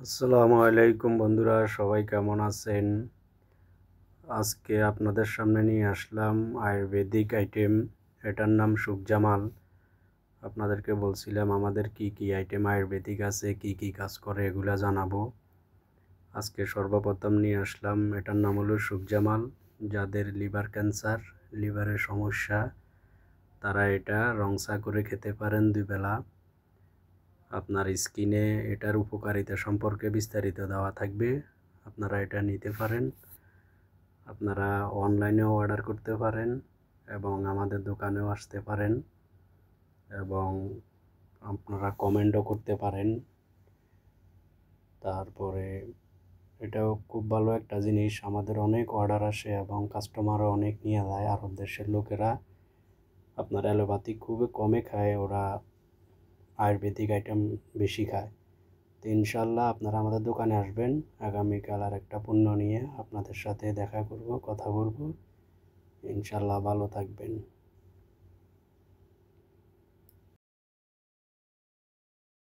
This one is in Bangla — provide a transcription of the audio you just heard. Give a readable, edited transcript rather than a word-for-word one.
আসসালামু আলাইকুম বন্ধুরা, সবাই কেমন আছেন? আজকে আপনাদের সামনে নিয়ে আসলাম আয়ুর্বেদিক আইটেম। এটার নাম সুখজামাল। আপনাদেরকে বলছিলাম আমাদের কি কি আইটেম আয়ুর্বেদিক আছে, কি কি কাজ করে এগুলা জানাবো। আজকে সর্বপ্রথম নিয়ে আসলাম, এটার নাম হলো সুখজামাল। যাদের লিভার ক্যান্সার, লিভারের সমস্যা, তারা এটা রং চা করে খেতে পারেন 2 বেলা। আপনার স্কিনে এটার উপকারিতা সম্পর্কে বিস্তারিত দেওয়া থাকবে, আপনারা এটা নিতে পারেন। আপনারা অনলাইনেও অর্ডার করতে পারেন এবং আমাদের দোকানেও আসতে পারেন এবং আপনারা কমেন্টও করতে পারেন। তারপরে এটাও খুব ভালো একটা জিনিস, আমাদের অনেক অর্ডার আসে এবং কাস্টমারও অনেক নিয়ে যায়। আরব দেশের লোকেরা আপনার অ্যালোপ্যাথি খুবই কমে খায়, ওরা আয়ুর্বেদিক আইটেম বেশি খায়। তো ইনশাল্লাহ আপনারা আমাদের দোকানে আসবেন। আগামীকাল আর একটা পণ্য নিয়ে আপনাদের সাথে দেখা করব, কথা বলবো। ইনশাল্লাহ ভালো থাকবেন।